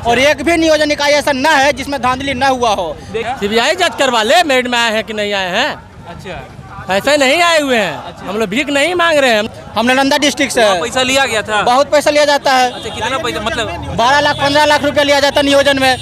और एक भी नियोजन इकाई ऐसा न है जिसमें धांधली न हुआ हो। सीबीआई जांच करवा ले, मेरिट में आए हैं कि नहीं आए हैं। अच्छा, ऐसे नहीं आए हुए हैं। हम लोग भीख नहीं मांग रहे हैं। हम नालंदा डिस्ट्रिक्ट से है। पैसा लिया गया था? बहुत पैसा लिया जाता है। अच्छा, कितना पैसा? मतलब 12 लाख 15 लाख रुपया लिया जाता है नियोजन में।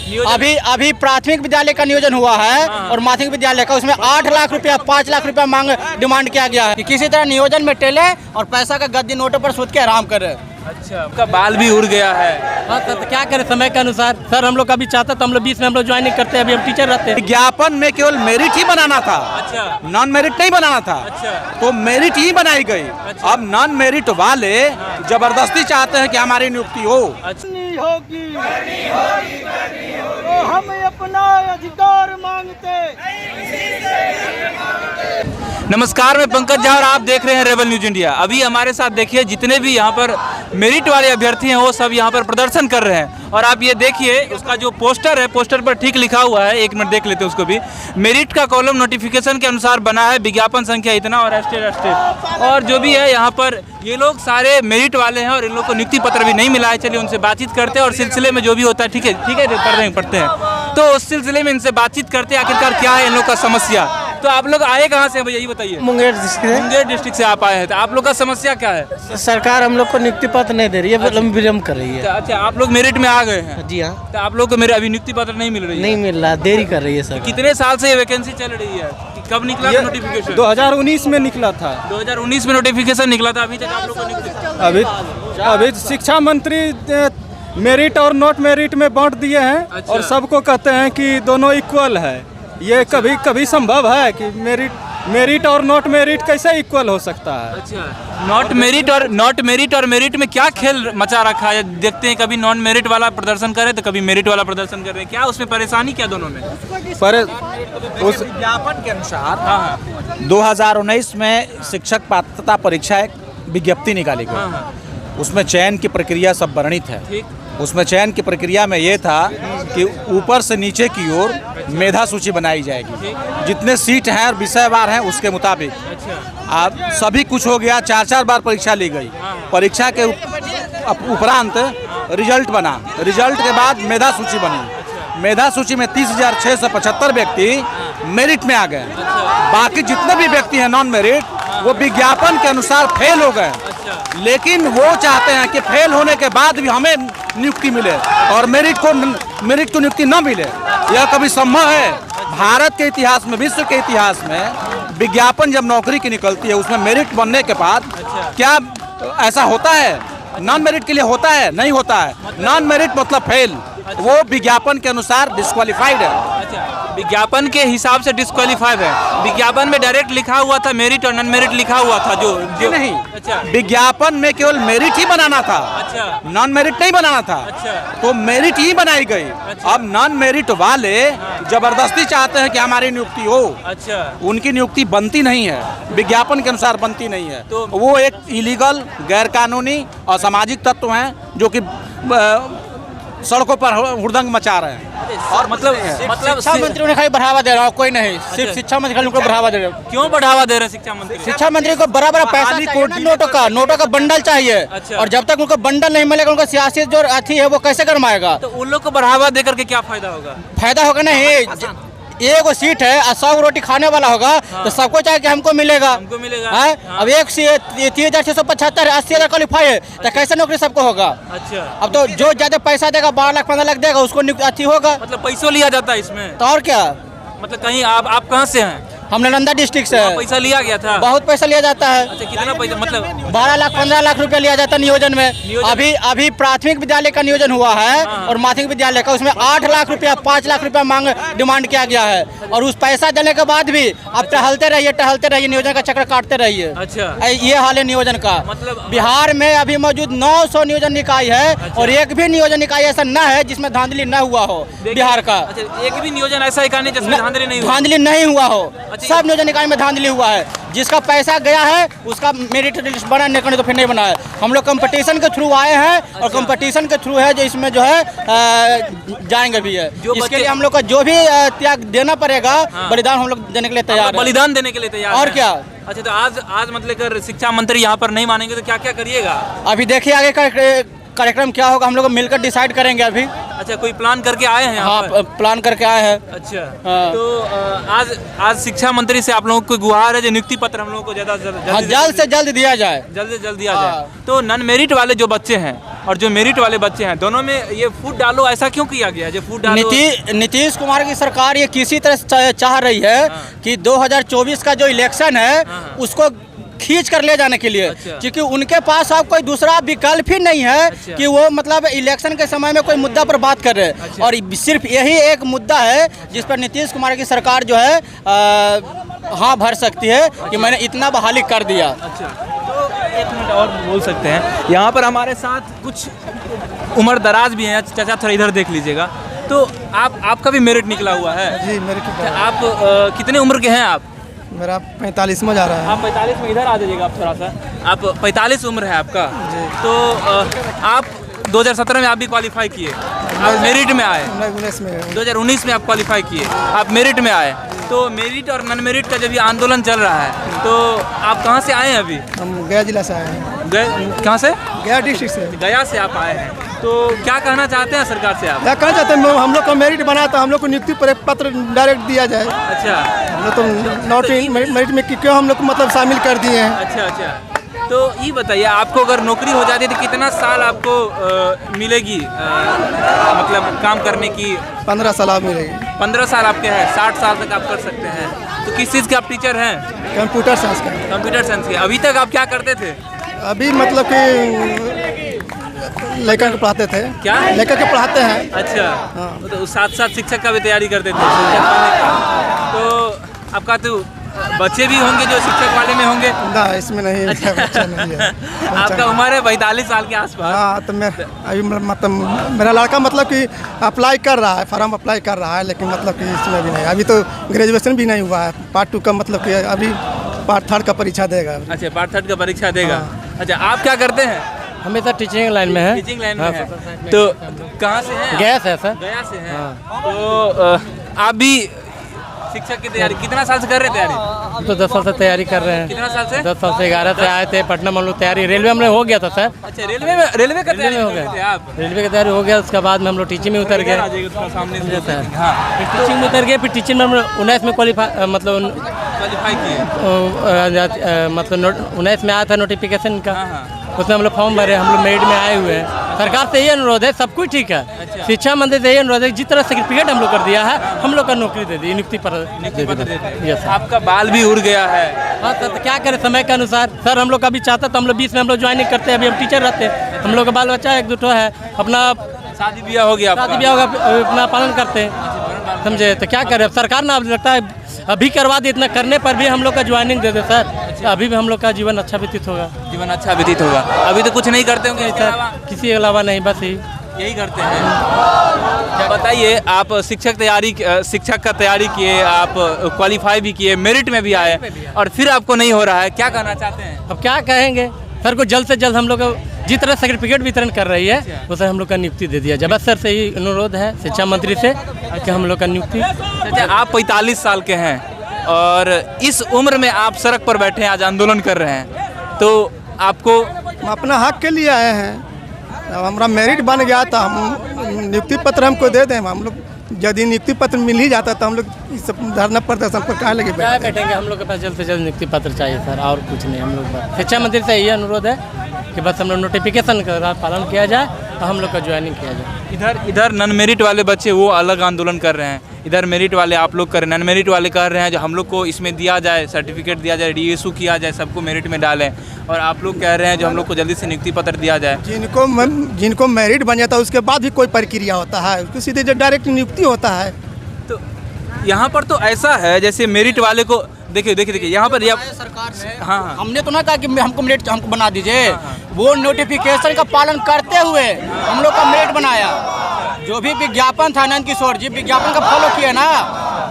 अभी प्राथमिक विद्यालय का नियोजन हुआ है और माध्यमिक विद्यालय का, उसमें 8 लाख रुपया 5 लाख रुपया डिमांड किया गया है कि किसी तरह नियोजन में टेले और पैसा का गद्दी नोटों पर सूद के आराम करे। अच्छा, आपका बाल भी उड़ गया है। हाँ सर, तो क्या करें समय के अनुसार। सर हम लोग अभी चाहते तो हम लोग 20 में हम लोग ज्वाइनिंग करते हैं। अभी हम टीचर रहते हैं। विज्ञापन में केवल मेरिट ही बनाना था। अच्छा, नॉन मेरिट नहीं बनाना था। अच्छा, तो मेरिट ही बनाई गई। अच्छा। अब नॉन मेरिट वाले जबरदस्ती चाहते हैं कि हमारी नियुक्ति हो। अच्छा, होगी तो हम अपना अधिकार मांगते। नमस्कार, मैं पंकज झा और आप देख रहे हैं रेबल न्यूज इंडिया। अभी हमारे साथ देखिए जितने भी यहाँ पर मेरिट वाले अभ्यर्थी हैं वो सब यहाँ पर प्रदर्शन कर रहे हैं। और आप ये देखिए उसका जो पोस्टर है, पोस्टर पर ठीक लिखा हुआ है, एक मिनट देख लेते हैं उसको भी। मेरिट का कॉलम नोटिफिकेशन के अनुसार बना है, विज्ञापन संख्या इतना और स्टेट और जो भी है यहाँ पर ये लोग सारे मेरिट वाले हैं और इन लोग को नियुक्ति पत्र भी नहीं मिला है। चलिए उनसे बातयीत करते हैं और सिलसिले में जो भी होता है ठीक है पढ़ते हैं तो उस सिलसिले में इनसे बातचीत करते हैं आखिरकार क्या है इन लोग का समस्या। तो आप लोग आए कहाँ से भैया, यही बताइए। मुंगेर डिस्ट्रिक्ट। मुंगेर डिस्ट्रिक्ट से आप आए हैं, तो आप लोग का समस्या क्या है? सरकार हम लोग को नियुक्ति पत्र नहीं दे रही है, विलम्ब विलम्ब कर रही है। अच्छा, आप लोग मेरिट में आ गए हैं? जी हाँ। तो आप लोग को मेरे अभी नियुक्ति पत्र नहीं मिल रही है? नहीं मिल रहा, देरी कर रही है सर। कितने साल से ये वैकेंसी चल रही है? कब निकला था नोटिफिकेशन? 2019 में निकला था। 2019 में नोटिफिकेशन निकला था। अभी तक आप लोग को नियुक्ति? अभी शिक्षा मंत्री मेरिट और नॉट मेरिट में बांट दिए हैं। अच्छा। और सबको कहते हैं कि दोनों इक्वल है। ये कभी संभव है कि मेरिट और नॉट मेरिट कैसे इक्वल हो सकता है? अच्छा, नॉट मेरिट और मेरिट में क्या खेल मचा रखा है? देखते हैं कभी नॉन मेरिट वाला प्रदर्शन करे तो कभी मेरिट वाला प्रदर्शन कर रहे हैं। क्या उसमें परेशानी क्या दोनों में? उस विज्ञापन के अनुसार 2019 में शिक्षक पात्रता परीक्षा एक विज्ञप्ति निकाली गई। उसमें चयन की प्रक्रिया सब वर्णित है। ठीक। उसमें चयन की प्रक्रिया में ये था कि ऊपर से नीचे की ओर मेधा सूची बनाई जाएगी। जितने सीट हैं और विषयवार हैं उसके मुताबिक। अच्छा, अब सभी कुछ हो गया, 4 बार परीक्षा ली गई। परीक्षा के उपरांत रिजल्ट बना। रिजल्ट के बाद मेधा सूची बनी। मेधा सूची में 30,675 व्यक्ति मेरिट में आ गए। बाकी जितने भी व्यक्ति हैं नॉन मेरिट वो विज्ञापन के अनुसार फेल हो गए। लेकिन वो चाहते हैं कि फेल होने के बाद भी हमें नियुक्ति मिले और मेरिट को नियुक्ति न मिले। यह कभी संभव है? भारत के इतिहास में, विश्व के इतिहास में विज्ञापन जब नौकरी की निकलती है उसमें मेरिट बनने के बाद क्या ऐसा होता है? नॉन मेरिट के लिए होता है? नहीं होता है। नॉन मेरिट मतलब फेल। वो विज्ञापन के अनुसार डिस्क्वालीफाइड है। अच्छा, विज्ञापन के हिसाब से डिस्क्वालीफाइड है। विज्ञापन में डायरेक्ट लिखा हुआ था मेरिट और नॉन मेरिट लिखा हुआ था जो नहीं। अच्छा, विज्ञापन में केवल मेरिट ही बनाना था। अच्छा, नॉन मेरिट नहीं बनाना था। अच्छा, तो मेरिट ही बनाई गई। अच्छा। अब नॉन मेरिट वाले जबरदस्ती चाहते हैं कि हमारी नियुक्ति हो। अच्छा, उनकी नियुक्ति बनती नहीं है, विज्ञापन के अनुसार बनती नहीं है। तो वो एक इलीगल, गैर कानूनी और सामाजिक तत्व हैं जो कि सड़कों पर हुड़दंग मचा रहे हैं। और मतलब शिक्षा मंत्री ने खाली बढ़ावा दे रहा हो, कोई नहीं। सिर्फ शिक्षा मंत्री खाली उनको बढ़ावा दे रहे हो। क्यों बढ़ावा दे रहे हैं शिक्षा मंत्री? शिक्षा मंत्री को बड़ा पैसा चाहिए ना, नोटों का बंडल चाहिए। अच्छा। और जब तक उनको बंडल नहीं मिलेगा उनका सियासी जो अथी है वो कैसे गरमाएगा? तो उन लोग को बढ़ावा देकर के क्या फायदा होगा? फायदा होगा नहीं। एक सीट है और 100 रोटी खाने वाला होगा तो सबको चाहे कि हमको मिलेगा। हमको मिलेगा। अब एक 30,675 80,000 क्वालिफाई है तो कैसे नौकरी सबको होगा? अच्छा, अब तो जो ज्यादा पैसा देगा 12 लाख 15 लाख देगा उसको अथी होगा। मतलब पैसों लिया जाता है इसमें? तो और क्या? मतलब कहीं आप कहाँ से हैं? हम नालंदा डिस्ट्रिक्ट से है। पैसा लिया गया था? बहुत पैसा लिया जाता है। अच्छा, कितना पैसा? मतलब 12 लाख 15 लाख रुपया लिया जाता है नियोजन में। अभी प्राथमिक विद्यालय का नियोजन हुआ है और माध्यमिक विद्यालय का, उसमें 8 लाख रुपया 5 लाख रुपया डिमांड किया गया है। और उस पैसा देने के बाद भी आप टहलते रहिए नियोजन का चक्कर काटते रहिए। अच्छा, ये हाल है नियोजन का। मतलब बिहार में अभी मौजूद 900 नियोजन निकाय है। अच्छा। और एक भी नियोजन निकाय ऐसा न है जिसमें धांधली न हुआ हो बिहार का। अच्छा, एक भी नियोजन ऐसा इकाई नहीं जिसमें धांधली नहीं हुआ हो। सब नियोजन निकाय में धांधली हुआ है। जिसका पैसा गया है उसका मेरिट लिस्ट बना नहीं तो फिर नहीं बना है। हम लोग कंपटीशन के थ्रू आए हैं। अच्छा। और कंपटीशन के थ्रू है जो इसमें जो है जाएंगे भी है। इसके लिए हम लोग का जो भी त्याग देना पड़ेगा। हाँ। बलिदान हम लोग देने के लिए तैयार है। बलिदान देने के लिए तैयार और क्या? अच्छा, तो आज मतलब शिक्षा मंत्री यहाँ पर नहीं मानेंगे तो क्या क्या करिएगा? अभी देखिए आगे का कार्यक्रम क्या होगा, हम लोग मिलकर डिसाइड करेंगे अभी। अच्छा, कोई प्लान करके आए हैं यहाँ हाँ, पर? प्लान करके आए हैं। अच्छा, हाँ। तो आज शिक्षा मंत्री से आप लोगों को गुहार है जो नियुक्ति पत्र हम लोगों को हाँ, जल्द से जल्द दिया जाए। जल्द से जल्द दिया जाए। तो नॉन मेरिट वाले जो बच्चे हैं और जो मेरिट वाले बच्चे हैं, दोनों में ये फूट डालो ऐसा क्यों किया गया? जो फूट डालो नीतीश कुमार की सरकार ये किसी तरह चाह रही है कि 2024 का जो इलेक्शन है उसको खींच कर ले जाने के लिए, क्योंकि उनके पास अब कोई दूसरा विकल्प ही नहीं है कि वो मतलब इलेक्शन के समय में कोई मुद्दा पर बात कर रहे हैं। और सिर्फ यही एक मुद्दा है जिस पर नीतीश कुमार की सरकार जो है हाँ भर सकती है कि मैंने इतना बहाली कर दिया। अच्छा, तो एक मिनट और बोल सकते हैं। यहाँ पर हमारे साथ कुछ उम्र दराज भी हैं। चाचा थोड़ा इधर देख लीजिएगा। तो आपका भी मेरिट निकला हुआ है? जी, मेरे की आप कितने उम्र के हैं आप? मेरा 45 में जा रहा है। आप 45 में इधर आ जाइएगा आप थोड़ा सा। आप 45 उम्र है आपका? तो आप 2017 में आप भी क्वालिफाई किए, आप मेरिट में आए। 2019 में आप क्वालिफाई किए, आप मेरिट में आए। तो मेरिट और नॉन मेरिट का जब ये आंदोलन चल रहा है तो आप कहाँ से आए हैं अभी? हम गया जिला से आए हैं। कहाँ से? गया डिस्ट्रिक्ट से। गया से आप आए हैं। तो क्या कहना चाहते हैं सरकार से आप? क्या कहना चाहते हैं, हम लोग का मेरिट बना तो हम लोग को नियुक्ति पत्र डायरेक्ट दिया जाए। अच्छा, हम लोग तो नॉट मेरिट में क्यों हम लोग को मतलब शामिल कर दिए हैं। अच्छा अच्छा। तो ये बताइए, आपको अगर नौकरी हो जाती तो कितना साल आपको मिलेगी मतलब काम करने की? 15 साल आप मिलेगी। 15 साल आपके हैं, 60 साल तक आप कर सकते हैं। तो किस चीज़ के आप टीचर हैं? कंप्यूटर साइंस का। कंप्यूटर साइंस के। अभी तक आप क्या करते थे? अभी मतलब कि लड़का को पढ़ाते थे। क्या? लड़का को पढ़ाते हैं। अच्छा, हाँ। तो साथ शिक्षक का भी तैयारी करते थे, शिक्षक बनने का। तो आपका तो बच्चे भी होंगे जो शिक्षक वाले में होंगे? ना, इसमें नहीं। अच्छा। बच्चा नहीं है। आपका उम्र है 45 साल के आसपास? हाँ, तो मैं अभी मतलब मेरा लड़का मतलब कि अप्लाई कर रहा है, फॉर्म अप्लाई कर रहा है, लेकिन मतलब कि इसमें भी नहीं। अभी तो ग्रेजुएशन भी नहीं हुआ है। पार्ट 2 का मतलब कि अभी पार्ट 3 का परीक्षा देगा। अच्छा, पार्ट 3 का परीक्षा देगा। अच्छा, आप क्या करते हैं? हमेशा टीचिंग लाइन में है। टीचिंग लाइन में है। तो कहाँ से हैं? गया से सर। गया से हैं। तो आप भी शिक्षक की तैयारी कितना साल से कर रहे हैं तैयारी? तो 10 साल से तैयारी कर रहे हैं। कितना साल से? 10 साल से 11 से आए थे पटना में हम लोग तैयारी। रेलवे में हो गया था सर। अच्छा, रेलवे का तैयारी हो कर रहे थे गया। आप? रेलवे का तैयारी हो गया, उसके बाद में हम लोग टीचिंग में उतर गए। सामने से सर। हाँ, फिर टीचिंग में उतर गए, फिर टीचिंग में हम 19 में क्वालिफाई मतलब क्वालिफाई किए। मतलब 19 में आया था नोटिफिकेशन का। हाँ, हाँ। उसमें हम लोग फॉर्म भरे, हम लोग मेरिट में आए हुए हैं। सरकार से ये अनुरोध है, सब कुछ ठीक है। अच्छा। शिक्षा मंत्री से ये अनुरोध है, जिस तरह सर्टिफिकेट हम लोग कर दिया है, हम लोग का नौकरी दे दी, नियुक्ति पत्र दे दी। Yes sir. आपका बाल भी उड़ गया है। हाँ सर, तो क्या करें समय के अनुसार। सर हम लोग कभी चाहता तो हम लोग 20 में हम लोग ज्वाइन नहीं करते। अभी हम टीचर रहते, हम लोग का बाल बच्चा एक दूठो है, अपना शादी ब्याह हो गया आपका? शादी ब्याह होगा, अपना पालन करते हैं, समझे। तो क्या करें, सरकार ना अब लगता है अभी करवा दे, इतना करने पर भी हम लोग का ज्वाइनिंग दे दे सर। अभी भी हम लोग का जीवन अच्छा व्यतीत होगा। जीवन अच्छा व्यतीत होगा। अभी तो कुछ नहीं करते होंगे सर, किसी के अलावा नहीं, बस यही करते हैं। बताइए, आप शिक्षक का तैयारी किए, आप क्वालिफाई भी किए, मेरिट में भी आए, और फिर आपको नहीं हो रहा है, क्या कहना चाहते हैं? अब क्या कहेंगे सर को, जल्द से जल्द हम लोग जिस तरह सर्टिफिकेट वितरण कर रही है उसे हम लोग का नियुक्ति दे दिया जाए। बस सर से ही अनुरोध है शिक्षा मंत्री से कि हम लोग का नियुक्ति। अच्छा, आप 45 साल के हैं और इस उम्र में आप सड़क पर बैठे हैं, आज आंदोलन कर रहे हैं, तो आपको? हम अपना हक के लिए आए हैं। अब हमारा मेरिट बन गया था, हम नियुक्ति पत्र हमको दे दें। हम लोग यदि नियुक्ति पत्र मिल ही जाता तो हम लोग इस धरना प्रदर्शन पर कहाँ लगे बैठेंगे। हम लोग के पास जल्द से जल्द नियुक्ति पत्र चाहिए सर, और कुछ नहीं। हम लोग शिक्षा मंत्री से यही अनुरोध है कि बस हम लोग नोटिफिकेशन का पालन किया जाए और हम लोग का ज्वाइनिंग किया जाए। इधर नॉन मेरिट वाले बच्चे वो अलग आंदोलन कर रहे हैं, इधर मेरिट वाले आप लोग कर रहे हैं। नॉन मेरिट वाले कर रहे हैं जो हम लोग को इसमें दिया जाए, सर्टिफिकेट दिया जाए, डीएसयू किया जाए, सबको मेरिट में डालें, और आप लोग कह रहे हैं जो हम लोग को जल्दी से नियुक्ति पत्र दिया जाए। जिनको मेरिट बन जाता है उसके बाद भी कोई प्रक्रिया होता है, उसको सीधे जो डायरेक्ट नियुक्ति होता है। तो यहाँ पर तो ऐसा है जैसे मेरिट वाले को देखिए यहाँ पर सरकार से हाँ, हमने तो ना कहा कि हमको मेरिट हमको बना दीजिए। वो नोटिफिकेशन का पालन करते हुए हम लोग का मेरिट बनाया। जो भी विज्ञापन था, नंद किशोर जी विज्ञापन का फॉलो किया ना,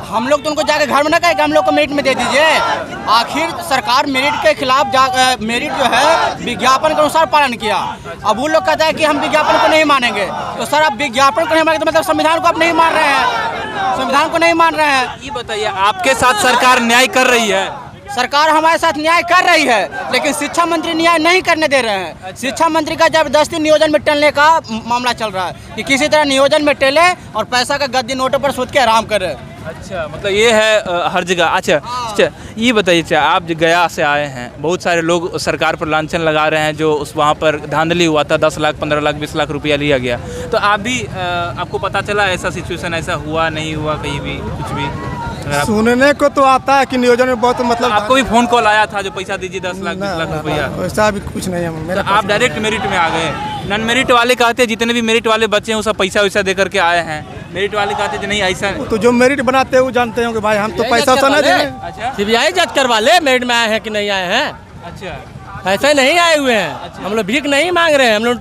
हम लोग तो उनको जाकर घर में ना कहे कि हम लोग को मेरिट में दे दीजिए। आखिर सरकार मेरिट के खिलाफ मेरिट जो है विज्ञापन के अनुसार पालन किया। अब वो लोग कहता है कि हम विज्ञापन को नहीं मानेंगे। तो सर, आप विज्ञापन को नहीं मानेंगे तो मतलब संविधान को आप नहीं मान रहे हैं, संविधान को नहीं मान रहे हैं। ये बताइए, आपके साथ सरकार न्याय कर रही है? सरकार हमारे साथ न्याय कर रही है, लेकिन शिक्षा मंत्री न्याय नहीं करने दे रहे हैं। शिक्षा मंत्री का जबरदस्ती नियोजन में टलने का मामला चल रहा है कि किसी तरह नियोजन में टेले और पैसा का गद्दी नोटों पर सूद के आराम करे। अच्छा, मतलब ये है हर जगह। अच्छा अच्छा, ये बताइए, अच्छा आप जो गया से आए हैं, बहुत सारे लोग सरकार पर लांछन लगा रहे हैं जो उस वहाँ पर धांधली हुआ था, 10 लाख 15 लाख 20 लाख रुपया लिया गया, तो आप भी आपको पता चला ऐसा सिचुएशन, ऐसा हुआ नहीं हुआ कहीं भी कुछ भी? सुनने को तो आता है कि नियोजन में बहुत मतलब आपको भी फोन कॉल आया था जो पैसा दीजिए 10 लाख 20 लाख रुपया? वैसा भी कुछ नहीं है मेरे तो आप डायरेक्ट मेरिट में आ गए। नॉन मेरिट वाले कहते हैं जितने भी मेरिट वाले बच्चे हैं वो सब पैसा वैसा दे करके आए हैं, मेरिट वाले कहते हैं नहीं ऐसा। तो जो मेरिट बनाते हैं वो जानते हैं कि भाई हम तो पैसा तो नहीं देंगे। अच्छा, सीबीआई जज करवा ले मेरिट में आए हैं कि नहीं आए हैं। अच्छा, ऐसे नहीं आए हुए हैं। हम लोग भीख नहीं मांग रहे हैं, हम लोग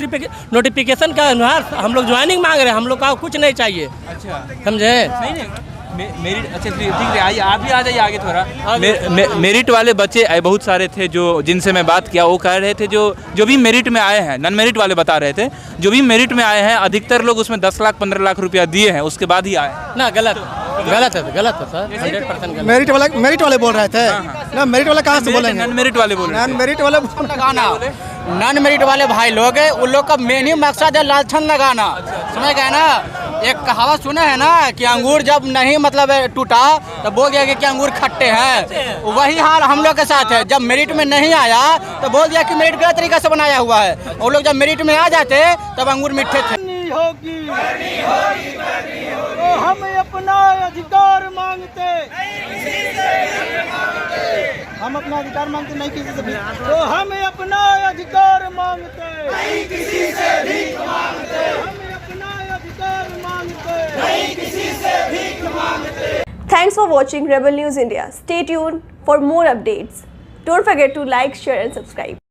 नोटिफिकेशन का अनुसार हम लोग ज्वाइनिंग मांग रहे हैं, हम लोग का कुछ नहीं चाहिए। अच्छा, समझे? नहीं मेरिट, अच्छा ठीक है, आइए आप भी आ जाइए आगे थोड़ा। मेरिट वाले बच्चे बहुत सारे थे जो जिनसे मैं बात किया, वो कह रहे थे जो भी मेरिट में आए हैं, नॉन मेरिट वाले बता रहे थे जो भी मेरिट में आए हैं अधिकतर लोग उसमें 10 लाख 15 लाख रुपया दिए हैं, उसके बाद ही आए। ना गलत गलत है सर, 100% गलत। मेरिट वाले बोल रहे थे ना, मेरिट वाले कहाँ से बोलेंगे? नॉन मेरिट वाले बोल रहे नॉन मेरिट वाले लगाना, नॉन मेरिट वाले भाई लोग हैं, उन लोग का मेन ही मकसद है लालछन लगाना। समझ गए ना? एक कहावत सुने है ना कि अंगूर जब नहीं मतलब टूटा तो बोल दिया कि अंगूर खट्टे हैं। वही हाल हम लोग के साथ है। जब मेरिट में नहीं आया तो बोल दिया कि मेरिट गलत तरीका से बनाया हुआ है, और लोग जब मेरिट में आ जाते तब अंगूर मीठे थे। तो हम अपना अधिकार मांगते, हम अपना अधिकार मांगते नहीं किसी से भी। तो हम अपना अधिकार मांगते नहीं किसी से भीख मांगते, हम अपना अधिकार मांगते नहीं किसी से भीख मांगते। Thanks for watching Rebel News India. Stay tuned for more updates. Don't forget to like, share and subscribe.